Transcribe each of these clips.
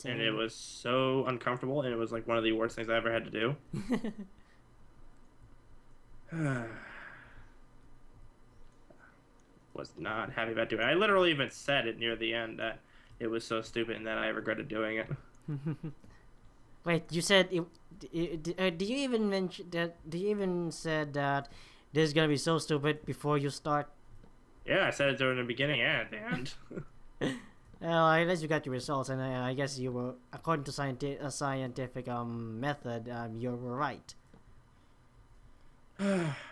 and it was so uncomfortable, and it was like one of the worst things I ever had to do. Was not happy about doing it. I literally even said it near the end that it was so stupid and that I regretted doing it. Wait, you said did you even mention that? Did you even said that this is gonna be so stupid before you start? Yeah, I said it during the beginning and at the end. Well, I guess you got your results, and I guess you were, according to scientific method, you were right.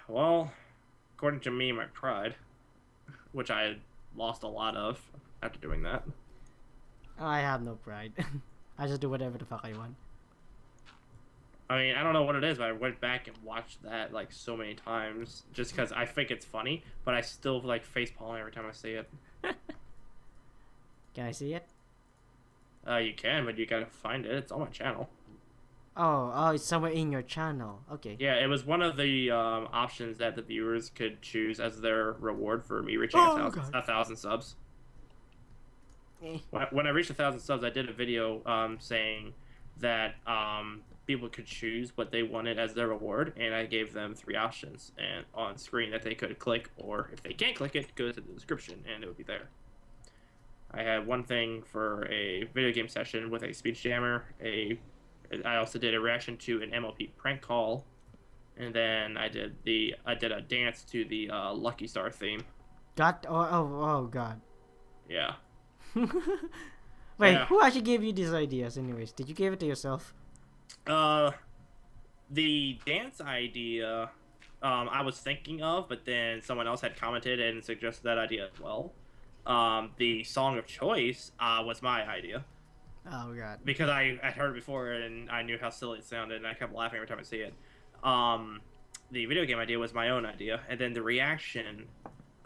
Well, according to me, my pride, which I had lost a lot of after doing that. I have no pride. I just do whatever the fuck I want. I mean, I don't know what it is, but I went back and watched that like so many times just because I think it's funny, but I still like face palm every time I see it. Can I see it? You can, but you gotta find it. It's on my channel. Oh, it's somewhere in your channel. Okay. Yeah, it was one of the options that the viewers could choose as their reward for me reaching Oh god. 1,000 subs. Eh. When I reached 1,000 subs, I did a video saying that people could choose what they wanted as their reward, and I gave them 3 options and on screen that they could click, or if they can't click it, go to the description and it would be there. I had one thing for a video game session with a speech jammer. I also did a reaction to an MLP prank call, and then I did a dance to the Lucky Star theme. Oh god. Yeah. Wait, Yeah. who actually gave you these ideas? Anyways, did you give it to yourself? The dance idea, I was thinking of, but then someone else had commented and suggested that idea as well. The song of choice was my idea. Oh god. Because I had heard it before and I knew how silly it sounded and I kept laughing every time I see it. The video game idea was my own idea, and then the reaction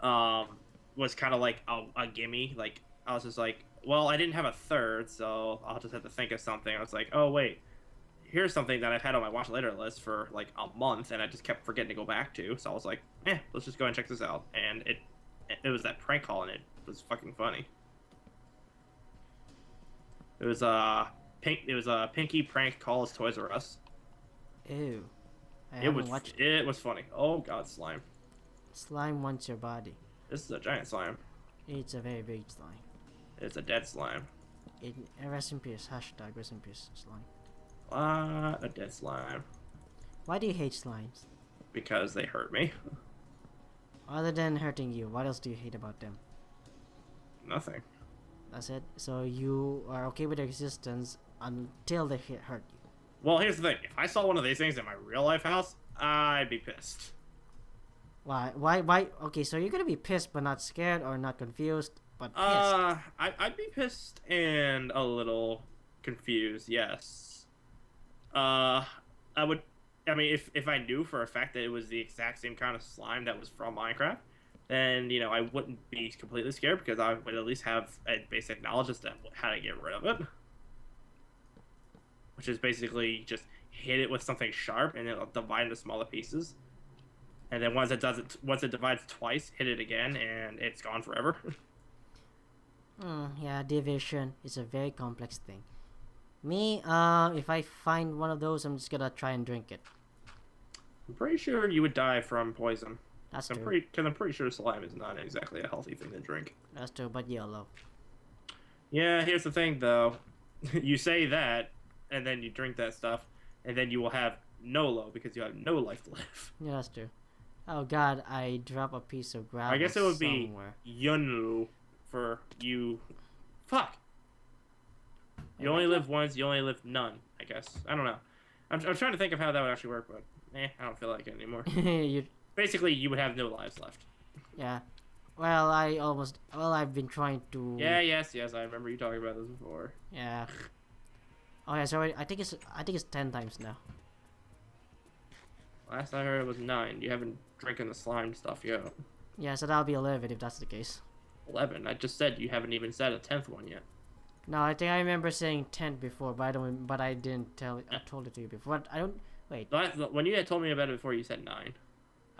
was kind of like a gimme. Like, I was just like, well, I didn't have a third, so I'll just have to think of something. I was like, oh wait, here's something that I've had on my watch later list for like a month and I just kept forgetting to go back to, so I was like, let's just go and check this out. And it was that prank call, and it was fucking funny. It was a Pinky prank calls Toys R Us. Ew. Watched It was funny. Oh god, slime. Slime wants your body. This is a giant slime. It's a very big slime. It's a dead slime. Rest in peace. Hashtag rest in peace slime. A dead slime. Why do you hate slimes? Because they hurt me. Other than hurting you, what else do you hate about them? Nothing. That's it? So you are okay with their existence until they hurt you? Well, here's the thing. If I saw one of these things in my real life house, I'd be pissed. Why? Why? Okay, so you're gonna be pissed but not scared, or not confused but pissed? I'd be pissed and a little confused, yes. I would... I mean, if I knew for a fact that it was the exact same kind of slime that was from Minecraft, then, you know, I wouldn't be completely scared because I would at least have a basic knowledge as to how to get rid of it. Which is basically just hit it with something sharp and it'll divide into smaller pieces. And then once it divides twice, hit it again and it's gone forever. Yeah, division is a very complex thing. Me, if I find one of those, I'm just gonna try and drink it. I'm pretty sure you would die from poison. That's Because true. I'm pretty sure slime is not exactly a healthy thing to drink. That's true, but yellow. Yeah, here's the thing though. You say that, and then you drink that stuff, and then you will have no low because you have no life to live. Yeah, that's true. Oh god, I drop a piece of gravel. I guess it would be somewhere. Yunlu for you. Fuck. You Wait, only what? live once, you only live none, I guess. I don't know. I'm trying to think of how that would actually work, but I don't feel like it anymore. you, Basically, you would have no lives left. yeah. Well, I've been trying to. Yeah, yes, I remember you talking about this before. Yeah. Oh yeah, so I think it's 10 times now. Last I heard it was 9. You haven't drinking the slime stuff yet. Yeah, so that'll be 11 if that's the case. 11. I just said you haven't even said a 10th one yet. No, I think I remember saying 10 before, but I didn't tell. I told it to you before. But I don't. Wait. When you had told me about it before, you said 9.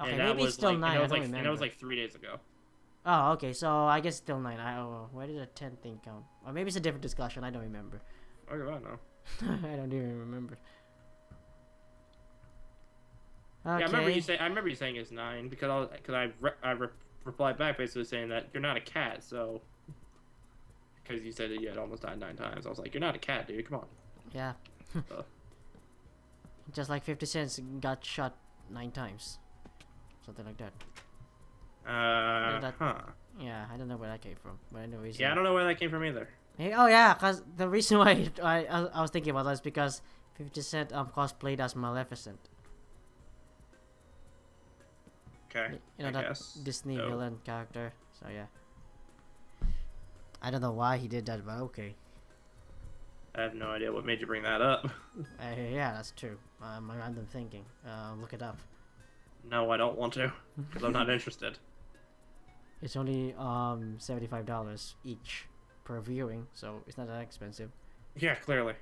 Okay, And that maybe it's was still like, 9. And I it was don't like, remember. and it was like 3 days ago. Oh, okay. So I guess still 9. Where did the 10 thing come? Or maybe it's a different discussion. I don't remember. Okay, I know. I don't even remember. Yeah, I remember you Okay. say. I remember you saying it's 9 because I replied back basically saying that you're not a cat. So because you said that you had almost died 9 times, I was like, you're not a cat, dude. Come on. Yeah. Uh, Just like 50 cents got shot 9 times. Something like that. That huh. Yeah, I don't know where that came from. But anyways, Yeah, I don't know where that came from either. Hey, oh yeah, cause the reason why I was thinking about that is because 50 Cent cosplayed as Maleficent. Okay, You know I that guess. Disney So, villain character. So yeah. I don't know why he did that, but okay. I have no idea what made you bring that up. Yeah, that's true. My random thinking. Look it up. No, I don't want to, because I'm not interested. It's only $75 each per viewing, so it's not that expensive. Yeah, clearly.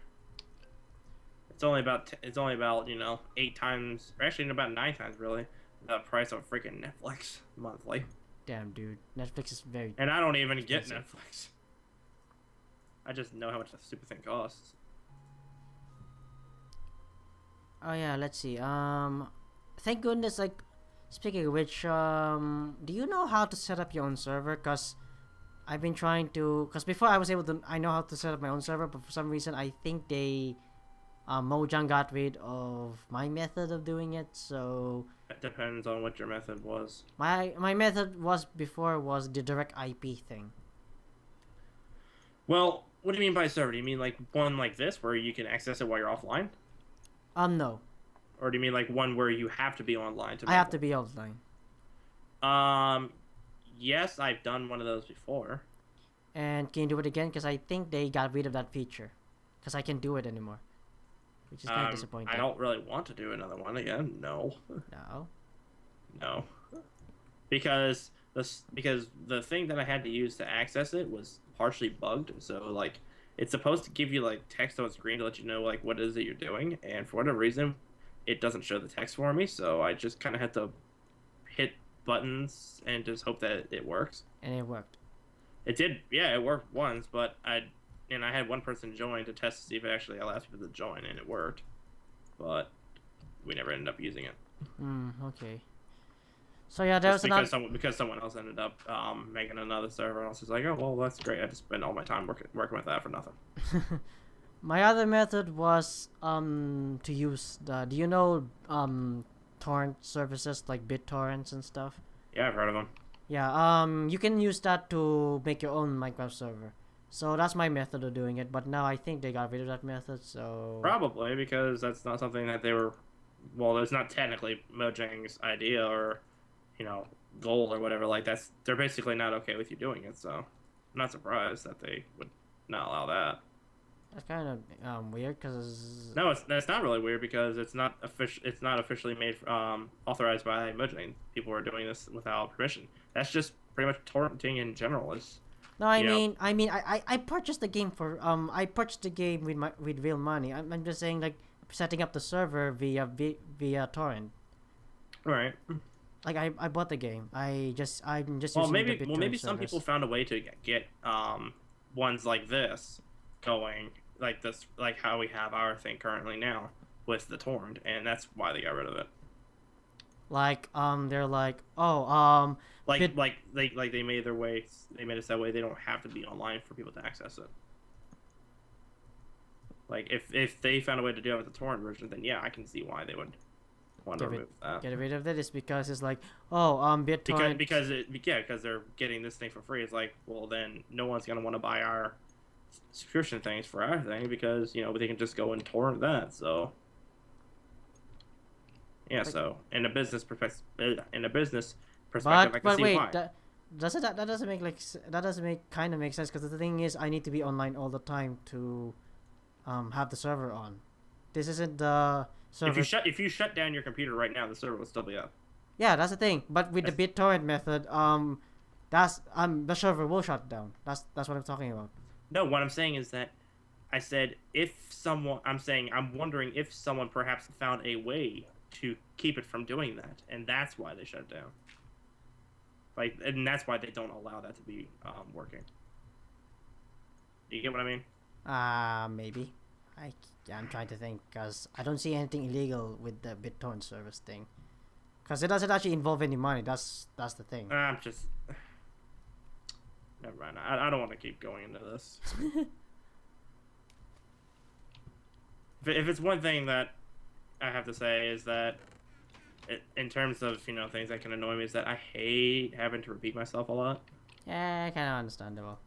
It's only about 8 times, or actually about 9 times really, the price of freaking Netflix monthly. Damn, dude, Netflix is very And I don't even get expensive. Netflix. I just know how much the stupid thing costs. Oh yeah, let's see. Thank goodness. Like, speaking of which, do you know how to set up your own server? Cause I've been trying to. Cause before I was able to, I know how to set up my own server, but for some reason I think Mojang got rid of my method of doing it. So It depends on what your method was. my method was before was the direct IP thing. Well, what do you mean by server? Do you mean like one like this where you can access it while you're offline? No, Or do you mean like one where you have to be online to I make have to be offline. one? Yes, I've done one of those before. And can you do it again? Cause I think they got rid of that feature. Cause I can't do it anymore, which is kind of disappointing. I don't really want to do another one again. No, No. no, because the thing that I had to use to access it was partially bugged. So like, it's supposed to give you like text on screen to let you know like what it is that you're doing, and for whatever reason, it doesn't show the text for me. So I just kind of had to hit buttons and just hope that it works. And it worked. It did, yeah, it worked once, but I had one person join to test to see if it actually allows people to join, and it worked, but we never ended up using it. Okay. So yeah, Just there's another. because someone else ended up making another server, and I was just like, oh well, that's great. I just spent all my time working with that for nothing. My other method was to use the. Do you know torrent services like BitTorrents and stuff? Yeah, I've heard of them. Yeah. You can use that to make your own Minecraft server. So that's my method of doing it. But now I think they got rid of that method. So Probably because that's not something that they were. Well, it's not technically Mojang's idea or, goal or whatever. Like they're basically not okay with you doing it. So I'm not surprised that they would not allow that. that's kind of weird because. No, that's not really weird because it's not official. It's not officially made authorized by Mojang. People are doing this without permission. That's just pretty much torrenting in general. Is No, you know I purchased the game for I purchased the game with real money. I'm just saying like setting up the server via torrent. right. Like I bought the game. I'm just Well, using the maybe BitTorrent some people service. found a way to get ones like this going, like this, like how we have our thing currently now with the torrent, and that's why they got rid of it. Like they're like oh Like bit like they made their way. They made it that way they don't have to be online for people to access it. Like if they found a way to do it with the torrent version, then yeah, I can see why they would want to get rid remove that. get rid of that is because it's like oh BitTorrent Because they're getting this thing for free. It's like, well, then no one's gonna want to buy our subscription things for our thing because they can just go and torrent that. So yeah, like, so in a business perspective, I can but see wait why. that doesn't make that doesn't make kind of make sense because the thing is I need to be online all the time to have the server on. This isn't the server. If you shut down your computer right now, the server will still be up. Yeah, that's the thing. But with the That's- BitTorrent method, that's the server will shut down. That's what I'm talking about. No, what I'm saying is that I said I'm wondering if someone perhaps found a way to keep it from doing that, and that's why they shut it down. Like, and that's why they don't allow that to be working. Do you get what I mean? Maybe. I'm trying to think because I don't see anything illegal with the BitTorrent service thing. Because it doesn't actually involve any money. That's the thing. I'm just never mind. I don't want to keep going into this. If it's one thing that I have to say is that, in terms of things that can annoy me, is that I hate having to repeat myself a lot. Yeah, kind of understandable.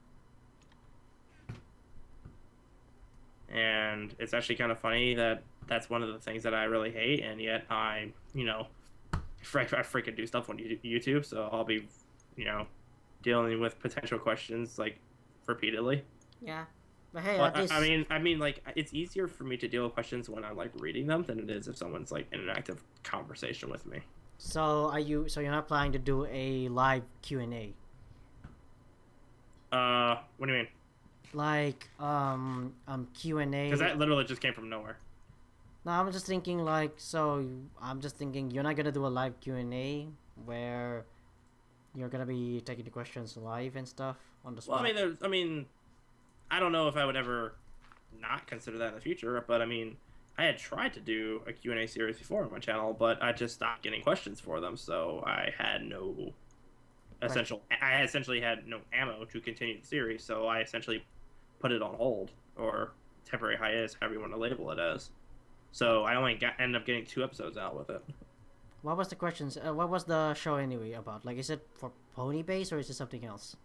And it's actually kind of funny that that's one of the things that I really hate, and yet I freaking do stuff on YouTube, so I'll be, dealing with potential questions like repeatedly. Yeah, but hey, But at least I mean, like it's easier for me to deal with questions when I'm like reading them than it is if someone's like in an active conversation with me. So so you're not planning to do a live Q&A? What do you mean? Like Q&A. Because that literally just came from nowhere. No, I'm just thinking I'm just thinking you're not gonna do a live Q&A where you're gonna be taking the questions live and stuff on the spot. Well, I mean, I don't know if I would ever not consider that in the future, but I mean, I had tried to do a Q&A series before on my channel, but I just stopped getting questions for them, so I had no I essentially had no ammo to continue the series, so I essentially put it on hold, or temporary hiatus, however you want to label it as. So I only ended up getting 2 episodes out with it. What was the questions? What was the show anyway about? Like, is it for pony base or is it something else?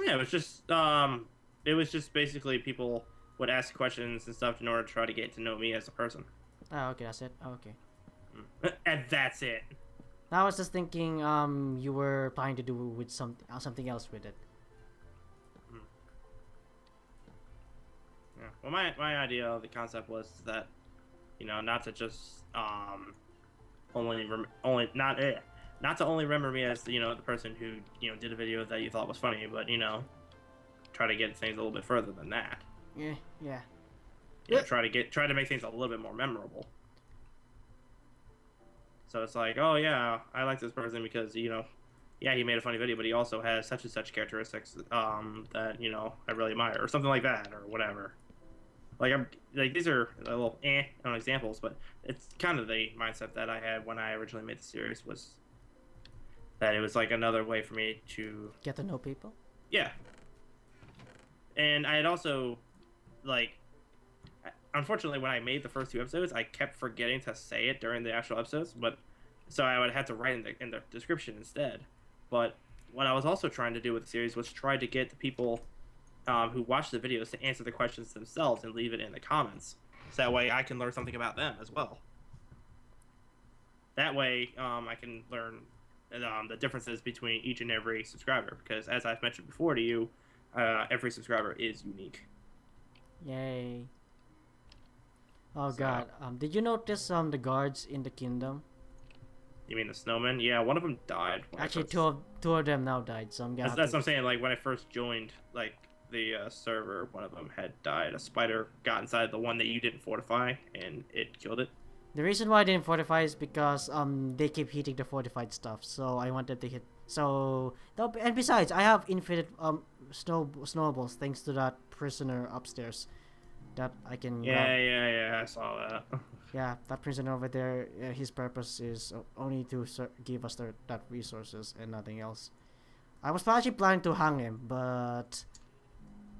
Yeah, it was just basically people would ask questions and stuff in order to try to get to know me as a person. Oh, okay, that's it. Oh, okay. And that's it. I was just thinking, you were planning to do with something else with it. Yeah. Well, my idea of the concept was that, not to just not to only remember me as the person who did a video that you thought was funny, but try to get things a little bit further than that. Yeah. Try to make things a little bit more memorable. So it's like, oh yeah, I like this person because yeah, he made a funny video, but he also has such and such characteristics that I really admire, or something like that, or whatever. These are a little on examples, but it's kind of the mindset that I had when I originally made the series, was that it was like another way for me to get to know people. Yeah. And I had also, unfortunately, when I made the first 2 episodes, I kept forgetting to say it during the actual episodes, so I would have to write in the description instead. But what I was also trying to do with the series was try to get the people who watch the videos to answer the questions themselves and leave it in the comments. So that way I can learn something about them as well. That way I can learn the differences between each and every subscriber, because as I've mentioned before to you, every subscriber is unique. Yay. Oh god. Did you notice the guards in the kingdom? You mean the snowmen? Yeah, one of them died. Actually, two of them now died. So that's what I'm saying. Like when I first joined, the server, one of them had died. A spider got inside the one that you didn't fortify, and it killed it. The reason why I didn't fortify is because they keep hitting the fortified stuff. So I wanted to hit. And besides, I have infinite snowballs thanks to that prisoner upstairs that I can. Yeah. I saw that. Yeah, that prisoner over there. His purpose is only to give us that resources and nothing else. I was actually planning to hang him, but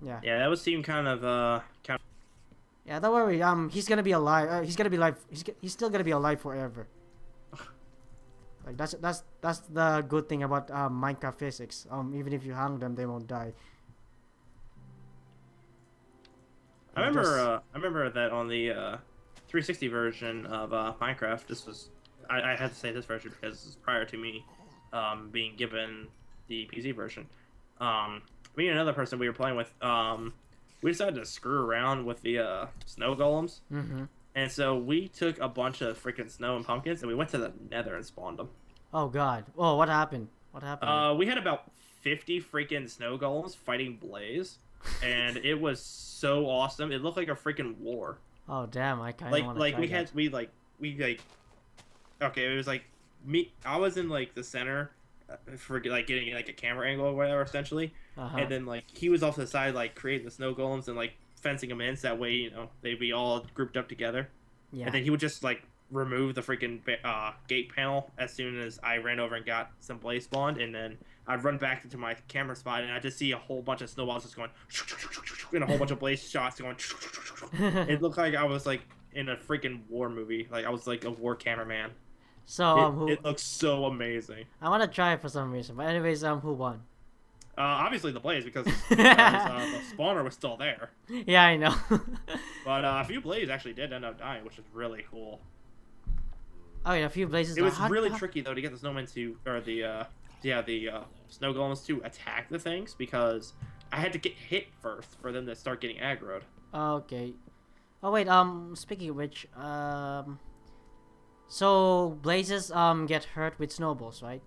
yeah. Yeah, that would seem kind of. Yeah, don't worry. He's gonna be alive. He's gonna be alive. He's still gonna be alive forever. Like that's the good thing about Minecraft physics. Even if you hang them, they won't die. I remember that on the 360 version of Minecraft. This was I had to say this version because this is prior to me being given the PC version. Me and another person we were playing with, we decided to screw around with the snow golems. Mm-hmm. And so we took a bunch of freaking snow and pumpkins, and we went to the Nether and spawned them. Oh god! Oh, what happened? What happened? We had about 50 freaking snow golems fighting Blaze, and it was so awesome. It looked like a freaking war. Oh damn! I kind of want to try that. Okay, it was like me. I was in the center, for like getting like a camera angle or whatever, essentially. Uh-huh. And then like he was off to the side like creating the snow golems and like fencing them in so that way they'd be all grouped up together. And Yeah. then he would just like remove the freaking gate panel as soon as I ran over and got some blaze spawned, and then I'd run back into my camera spot and I just see a whole bunch of snowballs just going and a whole bunch of blaze shots going. It looked like I was like in a freaking war movie. Like I was like a war cameraman. So It looks so amazing. I want to try it for some reason. But anyways, who won? Obviously the blaze because the spawner was still there. Yeah, I know. But a few blaze actually did end up dying, which is really cool. Oh yeah, a few blazes. It was really tricky though to get the snowmen to, or the snow golems to attack the things because I had to get hit first for them to start getting aggroed. Okay. Oh wait. Speaking of which, so blazes get hurt with snowballs, right?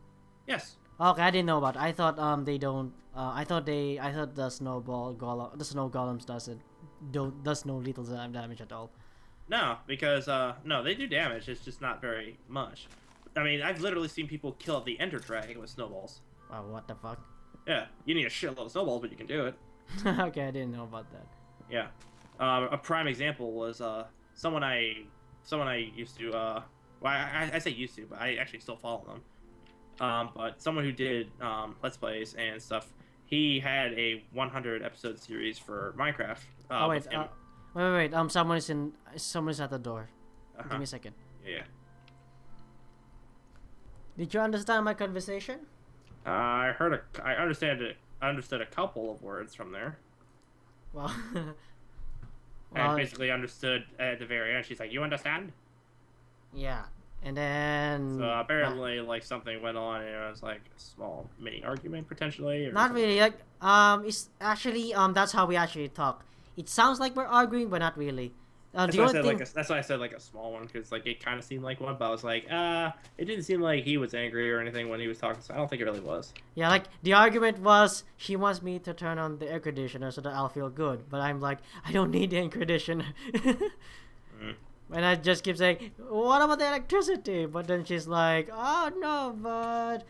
Yes. Okay, I didn't know about it. I thought they don't. I thought the snow golems does no little damage at all. No, because no, they do damage. It's just not very much. I mean, I've literally seen people kill the Ender Dragon with snowballs. Wow, what the fuck? Yeah, you need a shitload of snowballs, but you can do it. Okay, I didn't know about that. Yeah. A prime example was someone I used to well I say used to, but I actually still follow them. But someone who did Let's Plays and stuff, he had a 100 episode series for Minecraft. Oh wait, wait. Someone's at the door. Give me a second. Yeah. Did you understand my conversation? I understood a couple of words from there. Well, I basically understood at the very end. She's like, "You understand?" Yeah, and then. So apparently, like something went on, and it was like a small mini argument potentially. Or Not something. really. Like, it's actually that's how we actually talk. It sounds like we're arguing, but not really. That's why I said like a small one because like it kind of seemed like one, but I was like, it didn't seem like he was angry or anything when he was talking. So I don't think it really was. Yeah, like the argument was she wants me to turn on the air conditioner so that I'll feel good, but I'm like, I don't need the air conditioner. And I just keep saying, what about the electricity? But then she's like, oh no, but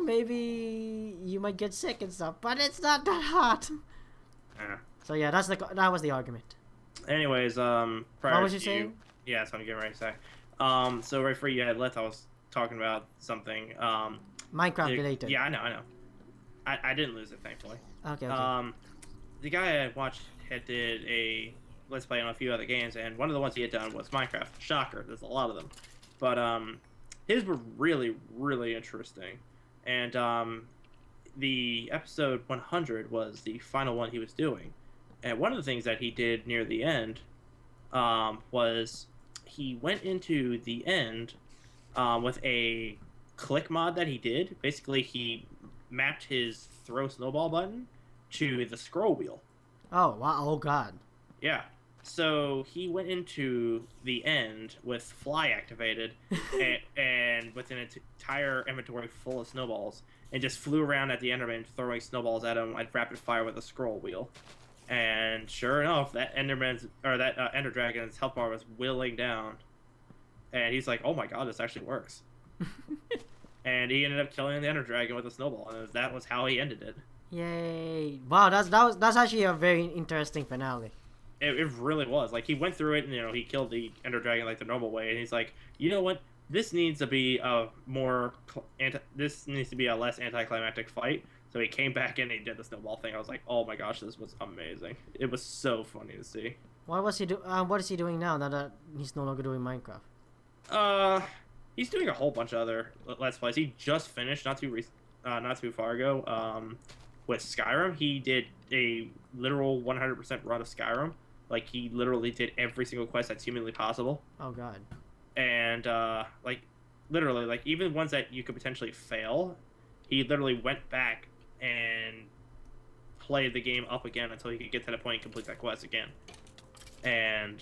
maybe you might get sick and stuff, but it's not that hot. So yeah, that was the argument. Anyways, prior what was you saying? Yeah, that's what I'm getting ready to say. So right before you had left, I was talking about something. Minecraft related. Yeah, I know. I didn't lose it, thankfully. Okay. The guy I watched did a Let's Play on a few other games, and one of the ones he had done was Minecraft. Shocker, there's a lot of them. But his were really, really interesting. And the episode 100 was the final one he was doing. And one of the things that he did near the end was he went into the end with a click mod that he did. Basically, he mapped his throw snowball button to the scroll wheel. Oh, wow. Oh, God. Yeah. So he went into the end with fly activated and with an entire inventory full of snowballs and just flew around at the Enderman throwing snowballs at him at rapid fire with a scroll wheel. And sure enough, that Ender Dragon's health bar was whittling down. And he's like, "Oh my god, this actually works." And he ended up killing the Ender Dragon with a snowball, and that was how he ended it. Yay! Wow, that's actually a very interesting finale. It really was. Like he went through it, and he killed the Ender Dragon like the normal way, and he's like, "You know what? This needs to be a less anticlimactic fight." So he came back and he did the snowball thing. I was like, "Oh my gosh, this was amazing! It was so funny to see." What is he doing now that he's no longer doing Minecraft? He's doing a whole bunch of other Let's Plays. He just finished not too far ago. With Skyrim, he did a literal 100% run of Skyrim. Like he literally did every single quest that's humanly possible. Oh god. And literally, like even ones that you could potentially fail, he literally went back and played the game up again until he could get to the point and complete that quest again. And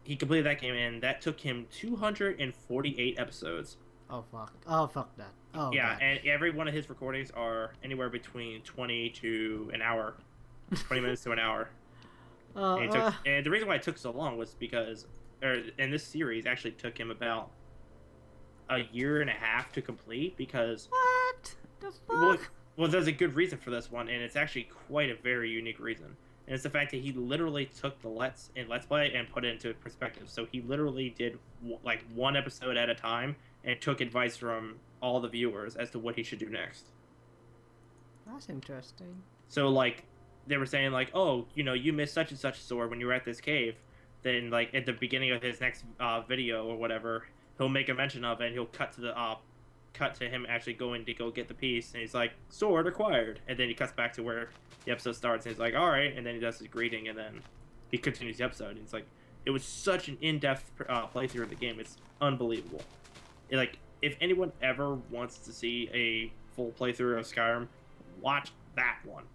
he completed that game, and that took him 248 episodes. Oh fuck! Oh fuck that! Oh yeah, god. and every one of his recordings are anywhere between 20 to an hour, 20 minutes to an hour. And the reason why it took so long was because, in this series, actually took him about a year and a half to complete because What the well, fuck? well, there's a good reason for this one, and it's actually quite a very unique reason. And it's the fact that he literally took the Let's Play and put it into perspective. So he literally did like one episode at a time and took advice from all the viewers as to what he should do next. That's interesting. So like they were saying like, oh, you missed such and such sword when you were at this cave. Then like at the beginning of his next video or whatever, he'll make a mention of it and he'll cut to him actually going to go get the piece, and he's like, sword acquired, and then he cuts back to where the episode starts, and he's like, all right, and then he does his greeting, and then he continues the episode, and it's like, it was such an in-depth playthrough of the game. It's unbelievable. Like, if anyone ever wants to see a full playthrough of Skyrim, watch that one.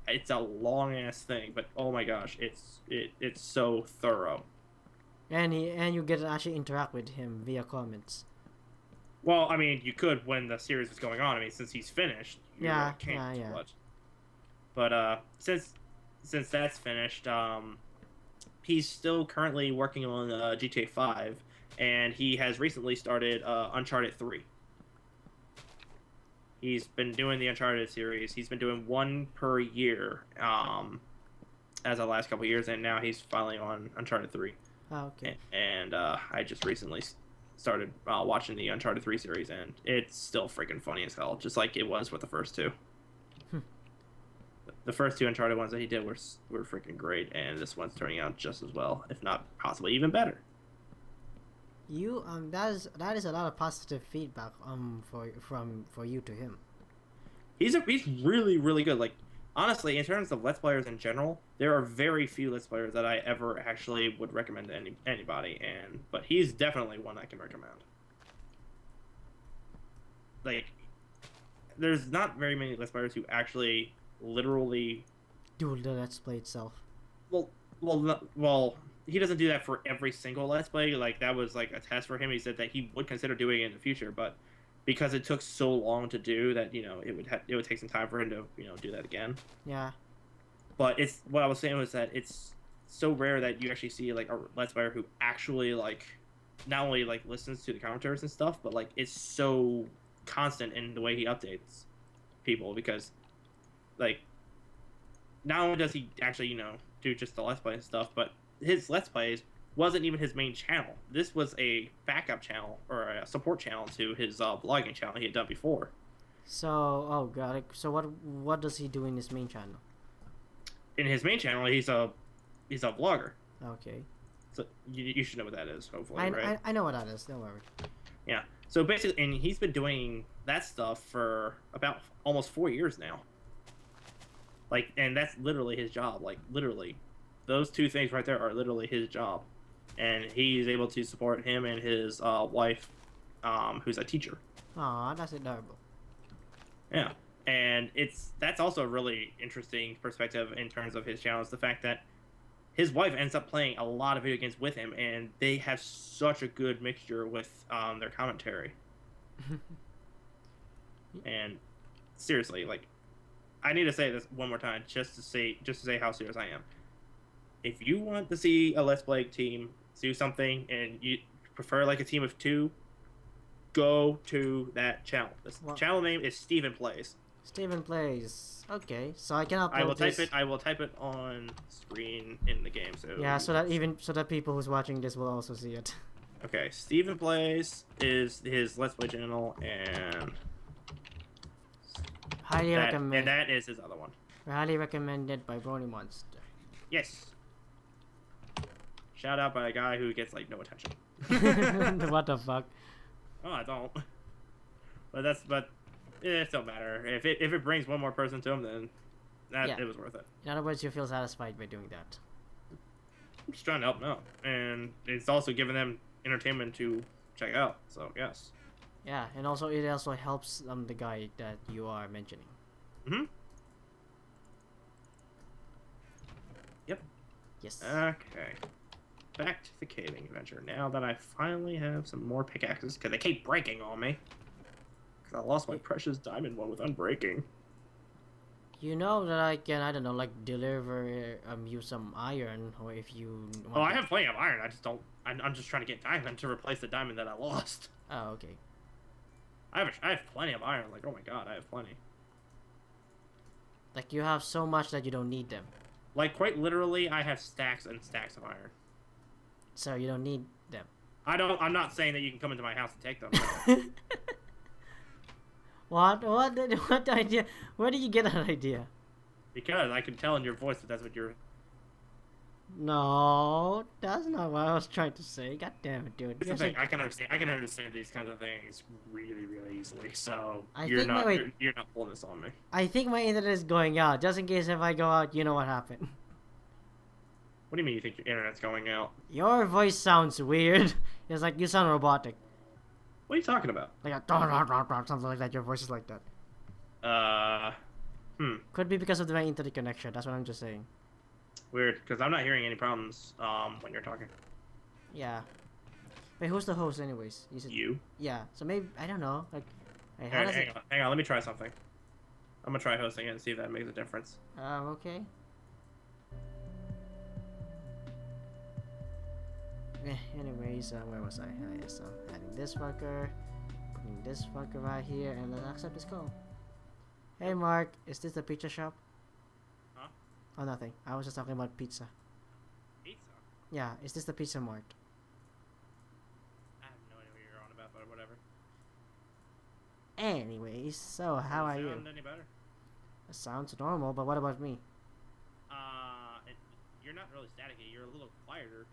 It's a long-ass thing, but oh my gosh, it's so thorough. And you get to actually interact with him via comments. Well, I mean, you could when the series was going on. I mean, since he's finished, you Yeah, can't yeah. watch. But since that's finished, he's still currently working on GTA 5, and he has recently started Uncharted 3. He's been doing the Uncharted series. He's been doing one per year as of the last couple of years, and now he's finally on Uncharted 3. Oh, okay. And I just recently started watching the Uncharted 3 series, and it's still freaking funny as hell, just like it was with the first two. The first two Uncharted ones that he did were freaking great, and this one's turning out just as well, if not possibly even better. You that is a lot of positive feedback for you to him. He's really, really good. Like, honestly, in terms of Let's Players in general, there are very few Let's Players that I ever actually would recommend to anybody, but he's definitely one I can recommend. Like, there's not very many Let's Players who actually literally Do the Let's Play itself. Well, he doesn't do that for every single Let's Play. Like, that was like a test for him. He said that he would consider doing it in the future, but because it took so long to do that, it would take some time for him to, do that again. Yeah. But what I was saying was that it's so rare that you actually see like a Let's Player who actually like not only like listens to the commentaries and stuff, but like it's so constant in the way he updates people, because like not only does he actually do just the Let's Play and stuff, but his Let's Plays wasn't even his main channel. This was a backup channel or a support channel to his vlogging channel he had done before. So, oh god. So what does he do in his main channel? In his main channel, he's a vlogger. Okay. So you should know what that is, hopefully, right? I know what that is. Don't worry. Yeah. So basically, and he's been doing that stuff for about almost 4 years now. Like, and that's literally his job. Like, literally, those two things right there are literally his job, and he's able to support him and his wife, who's a teacher. Aw, that's adorable. Yeah, and that's also a really interesting perspective in terms of his channel. Is the fact that his wife ends up playing a lot of video games with him, and they have such a good mixture with their commentary. And seriously, like, I need to say this one more time just to say how serious I am. If you want to see a Let's Play team do something and you prefer like a team of two, go to that channel. The channel name is Steven Plays. Steven Plays. Okay, so I can upload I will type it on screen in the game. So yeah, so that people who's watching this will also see it. Okay, Steven Plays is his Let's Play channel, and Highly recommend. And that is his other one. Highly recommended by Bronymonster. Yes. Shout out by a guy who gets like no attention. What the fuck? Oh, I don't. But it don't matter. If it brings one more person to him, then it was worth it. In other words, you feel satisfied by doing that. I'm just trying to help them out, and it's also giving them entertainment to check out. So yes. Yeah, and also it also helps the guy that you are mentioning. Mhm. Yep. Yes. Okay. Back to the caving adventure. Now that I finally have some more pickaxes, because they keep breaking on me. Because I lost my precious diamond one with unbreaking. You know that I can, I don't know, like deliver you some iron, or if you want I have plenty of iron. I just don't. I'm just trying to get diamond to replace the diamond that I lost. Oh, okay. I have plenty of iron. Like, oh my god, I have plenty. Like you have so much that you don't need them. Like, quite literally, I have stacks and stacks of iron. So you don't need them. I'm not saying that you can come into my house and take them. No. What? What idea? Where did you get that idea? Because I can tell in your voice that that's what you're. No, that's not what I was trying to say. God damn it, dude. Here's the thing. I can understand these kinds of things really, really easily. So I you're think not my- you're not pulling this on me. I think my internet is going out. Just in case if I go out, you know what happened. What do you mean you think your internet's going out? Your voice sounds weird. It's like you sound robotic. What are you talking about? Like a something like that. Your voice is like that. Could be because of my internet connection. That's what I'm just saying. Weird, because I'm not hearing any problems when you're talking. Yeah. Wait, who's the host anyways? Said, You? yeah. So maybe I don't know. Like, hey, how Alright, does it? hang on. Let me try something. I'm gonna try hosting it and see if that makes a difference. Okay. Anyways, where was I? Yes, I'm adding this fucker, putting this fucker right here, and let's accept this call. Hey, Mark, is this the pizza shop? Huh? Oh, nothing. I was just talking about pizza. Pizza? Yeah, is this the pizza mart? I have no idea what you're on about, but whatever. Anyways, so how are you? Sound any better? It sounds normal, but what about me? You're not really staticky. You're a little quieter.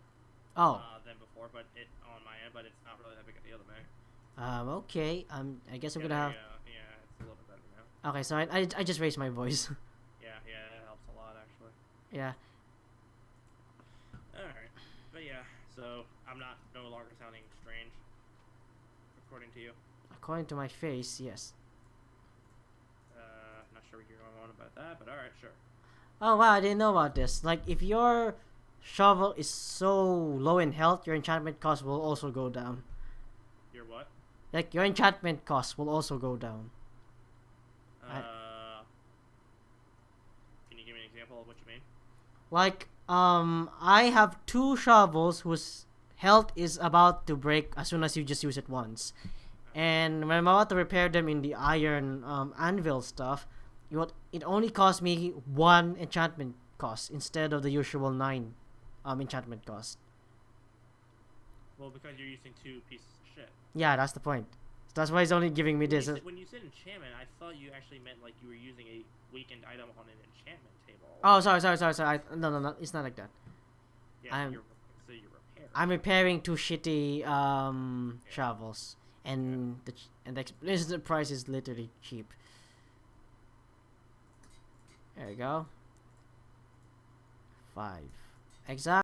Oh. Than before, but on my end, but it's not really that big a deal to me. Okay. I guess I'm Yeah, gonna have. yeah, it's a little bit better now. Okay, so I just raised my voice. Yeah, it helps a lot actually. Yeah. All right, but yeah, so I'm no longer sounding strange, according to you. According to my face, yes. Not sure what you're going on about that, but all right, sure. Oh wow, I didn't know about this. Like, if your shovel is so low in health, your enchantment cost will also go down. Your what? Like, your enchantment cost will also go down. Can you give me an example of what you mean? Like, I have 2 shovels whose health is about to break as soon as you just use it once. And when I'm about to repair them in the iron anvil stuff, it only costs me 1 enchantment cost instead of the usual 9 enchantment cost. Well, because you're using 2 pieces of shit. Yeah, that's the point. So that's why he's only giving me this. When you said enchantment, I thought you actually meant like you were using a weakened item on an enchantment table. Oh, sorry. No, it's not like that. Yeah, I'm- you're repairing. I'm repairing 2 shitty shovels, and the price is literally cheap. There you go. 5. Exactly.